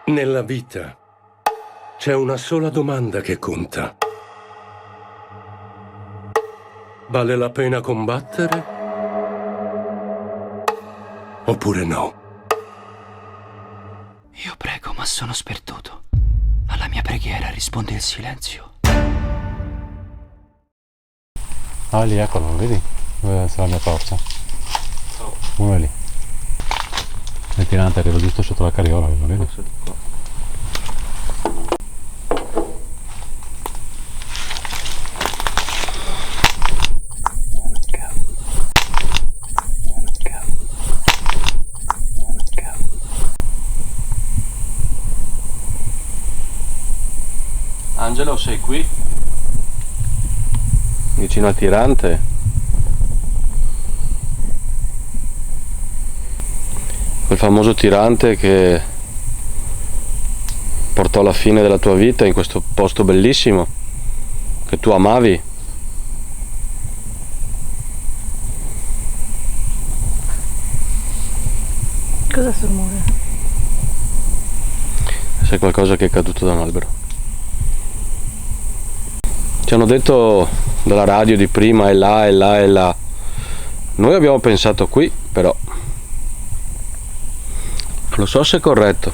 Nella vita c'è una sola domanda che conta. Vale la pena combattere? Oppure no? Io prego, ma sono sperduto. Alla mia preghiera risponde il silenzio. Ah, lì, eccolo, vedi? Dove c'è la mia torcia? Uno è lì. Il tirante arriva giusto sotto la carriola, lo vedi? Angelo, sei qui? Vicino al tirante? Quel famoso tirante che portò alla fine della tua vita in questo posto bellissimo che tu amavi. Cos'è sto rumore? C'è qualcosa che è caduto da un albero. Ci hanno detto dalla radio di prima, è là, è là, è là. Noi abbiamo pensato qui, però non so se è corretto.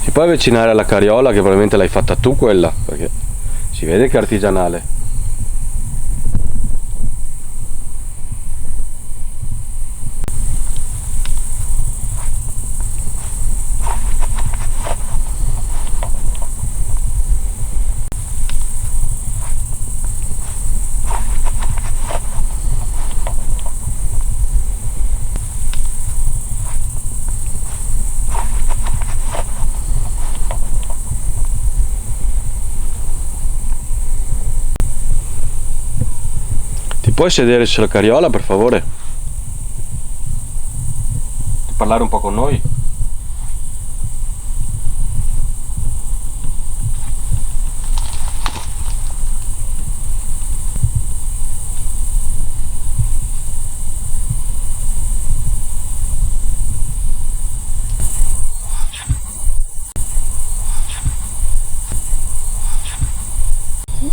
Ti puoi avvicinare alla carriola, che probabilmente l'hai fatta tu quella, perché si vede che è artigianale. Ti puoi sedere sulla carriola, per favore? Puoi parlare un po' con noi?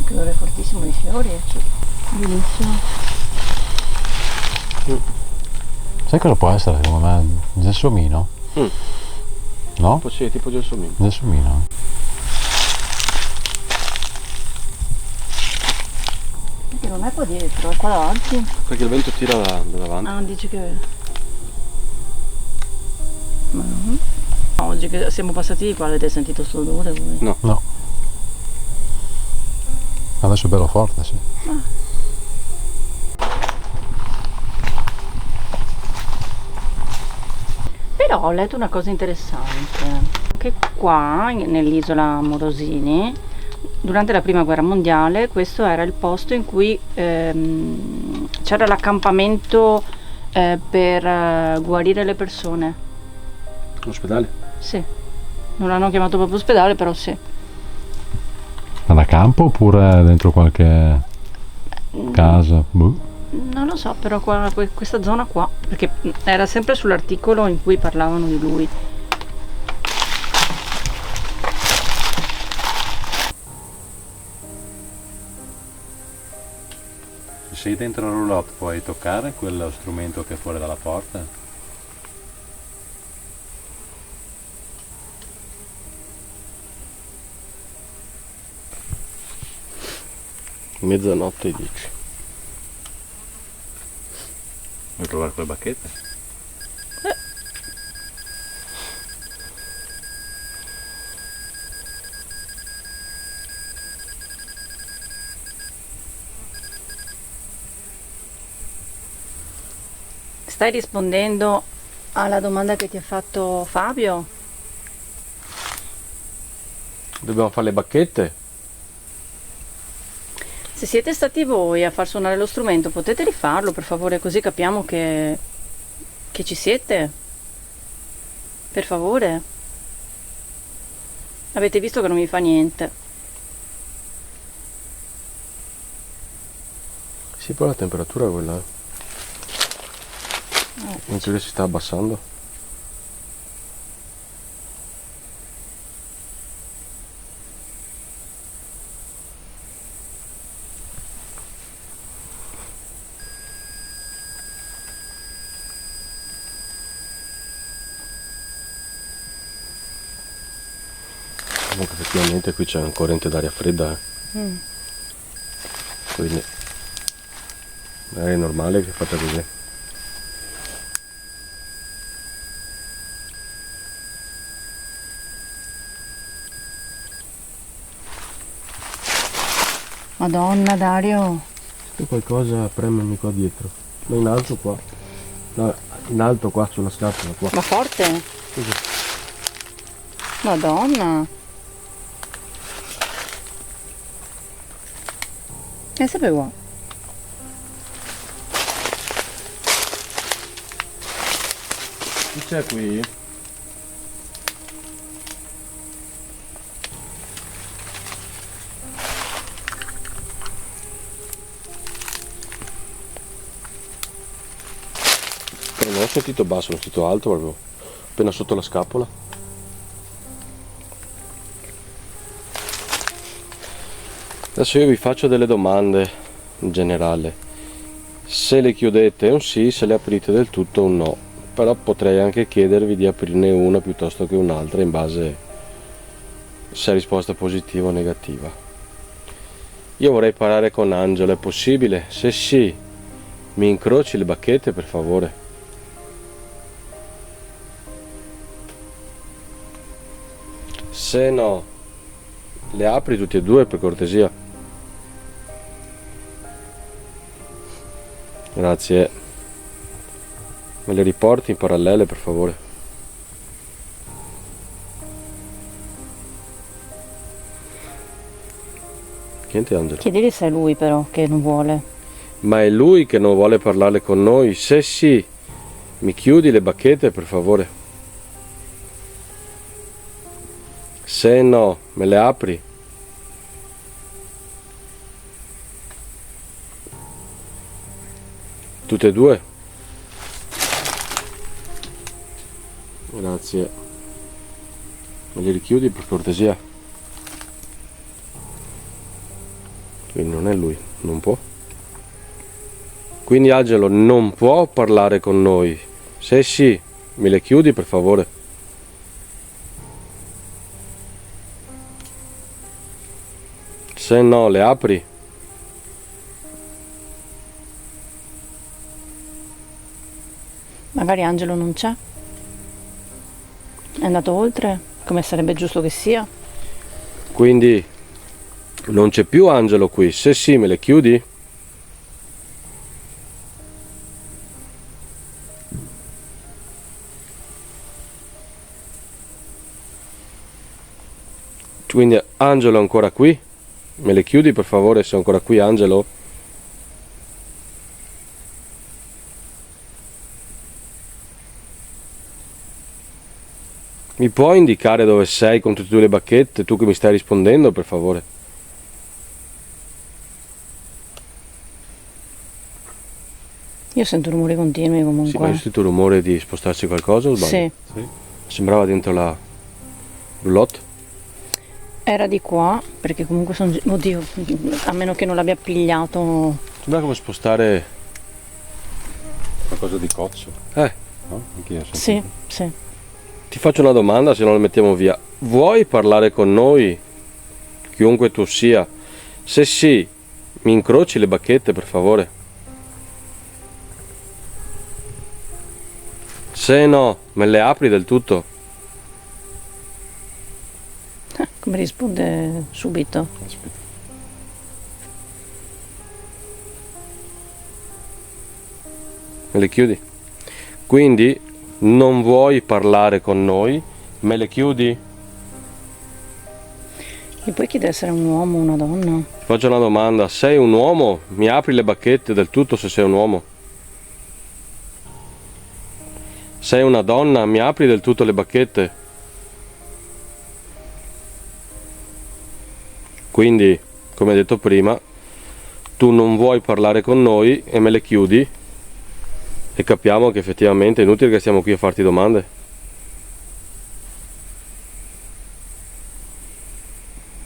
Che odore fortissimo di fiori. Benissimo. Sai cosa può essere secondo me? Gelsomino? No? Sì, tipo gelsomino. Gelsomino. Perché non è qua dietro, è qua davanti. Perché il vento tira da davanti. Ah, non dici che... Ma no. Oggi che siamo passati di qua avete sentito sto odore voi? No. No. Adesso è bello forte, sì. Però ho letto una cosa interessante, che qua nell'isola Morosini, durante la prima guerra mondiale, questo era il posto in cui c'era l'accampamento per guarire le persone. L'ospedale? Sì, non l'hanno chiamato proprio ospedale, però sì. Ma da campo oppure dentro qualche casa? Boh. Non lo so, però qua, questa zona qua, perché era sempre sull'articolo in cui parlavano di lui. Se sei dentro la roulotte puoi toccare quello strumento che è fuori dalla porta? Mezzanotte 10. Vuoi provare quelle bacchette? Stai rispondendo alla domanda che ti ha fatto Fabio? Dobbiamo fare le bacchette? Se siete stati voi a far suonare lo strumento, potete rifarlo per favore, così capiamo che ci siete? Per favore? Avete visto che non mi fa niente. Sì, poi la temperatura è quella. Non credo che si sta abbassando. Comunque effettivamente qui c'è un corrente d'aria fredda, quindi è normale che faccia così. Madonna Dario, C'è qualcosa premermi qua dietro. Ma in alto qua. No, in alto qua sulla scatola qua. ma forte? Madonna. E sapevo. Chi c'è qui? Non ho sentito basso, ho sentito alto proprio. Appena sotto la scapola. Adesso io vi faccio delle domande in generale. Se le chiudete è un sì, se le aprite del tutto è un no. Però potrei anche chiedervi di aprirne una piuttosto che un'altra in base se è risposta positiva o negativa. Io vorrei parlare con Angelo, è possibile? Se sì, mi incroci le bacchette per favore. Se no, le apri tutti e due per cortesia. Grazie. Me le riporti in parallele per favore. Niente Angelo. Chiedili se è lui però che non vuole. Ma è lui che non vuole parlare con noi? Se sì, mi chiudi le bacchette per favore. Se no, me le apri. Tutte e due. Grazie. Me li richiudi per cortesia. Quindi non è lui, non può. Quindi Angelo non può parlare con noi. Se sì, me le chiudi per favore. Se no, le apri. Magari Angelo non c'è. È andato oltre, come sarebbe giusto che sia. Quindi non c'è più Angelo qui. Se sì, me le chiudi? Quindi Angelo è ancora qui? Me le chiudi per favore se è ancora qui Angelo? Mi puoi indicare dove sei con tutte e due le bacchette, tu che mi stai rispondendo per favore? Io sento rumori continui comunque. Sì, ma hai sentito il rumore di spostarsi qualcosa o sbaglio? Sì. Sembrava dentro la roulotte. Era di qua, perché comunque sono... Oddio, a meno che non l'abbia pigliato... Sembra come spostare... Qualcosa di cozzo, no? Anch'io ho sentito. Sì, sì. Ti faccio una domanda, se no la mettiamo via. Vuoi parlare con noi? Chiunque tu sia. Se sì, mi incroci le bacchette per favore. Se no, me le apri del tutto. Come risponde subito? Aspetta. Me le chiudi? Quindi non vuoi parlare con noi? Me le chiudi? Gli puoi chiedere se è un uomo o una donna? Ti faccio una domanda. Sei un uomo? Mi apri le bacchette del tutto se sei un uomo? Sei una donna? Mi apri del tutto le bacchette? Quindi, come detto prima, tu non vuoi parlare con noi e me le chiudi e capiamo che effettivamente è inutile che stiamo qui a farti domande.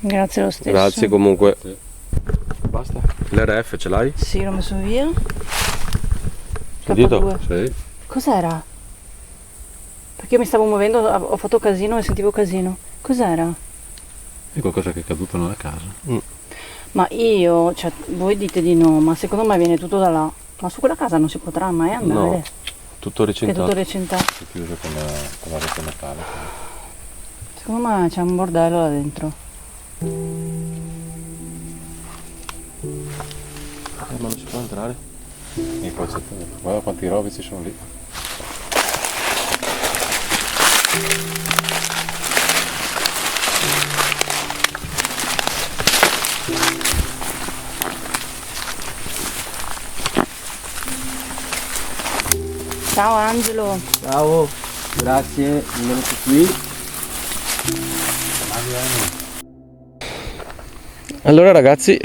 Grazie lo stesso. Grazie comunque. Basta. L'RF ce l'hai? Sì, l'ho messo via. Sentito? K2. Sì. Cos'era? Perché io mi stavo muovendo, ho fatto casino e sentivo casino. Cos'era? È qualcosa che è caduto nella casa. Ma io, cioè, voi dite di no, ma secondo me viene tutto da là. Ma su quella casa non si potrà mai andare. No, tutto Che è tutto recintato. recintato. È chiuso con la rete metallica. Secondo me c'è un bordello là dentro. Ma non si può entrare? In calcettone. Guarda quanti rovi ci sono lì. Ciao Angelo. Ciao, grazie di venuto qui. Allora ragazzi,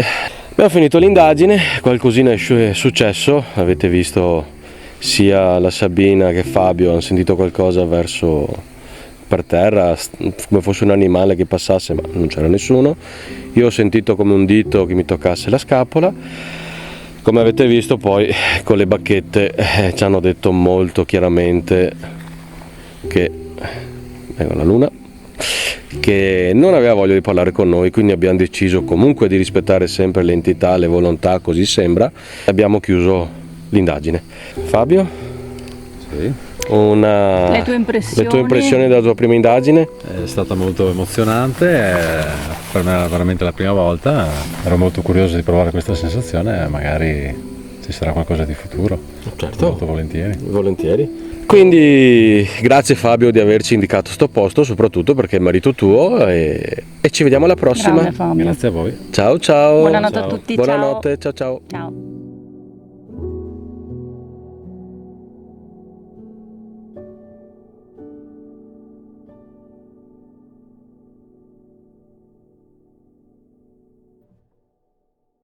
abbiamo finito l'indagine, qualcosina è successo, avete visto sia la Sabina che Fabio hanno sentito qualcosa verso per terra, come fosse un animale che passasse, ma non c'era nessuno. Io ho sentito come un dito che mi toccasse la scapola. Come avete visto poi con le bacchette ci hanno detto molto chiaramente che, ecco la luna, che non aveva voglia di parlare con noi, quindi abbiamo deciso comunque di rispettare sempre le entità, le volontà, così sembra. Abbiamo chiuso l'indagine. Fabio? Sì. Le tue impressioni? Le tue impressioni della tua prima indagine? È stata molto emozionante, per me era veramente la prima volta, ero molto curioso di provare questa sensazione, magari ci sarà qualcosa di futuro. Certo. Molto volentieri. Volentieri. Quindi grazie Fabio di averci indicato sto posto, soprattutto perché è merito tuo e ci vediamo alla prossima. Grande Fabio. Grazie a voi. Ciao ciao. Buonanotte a Ciao. tutti. Buonanotte, ciao ciao. Ciao.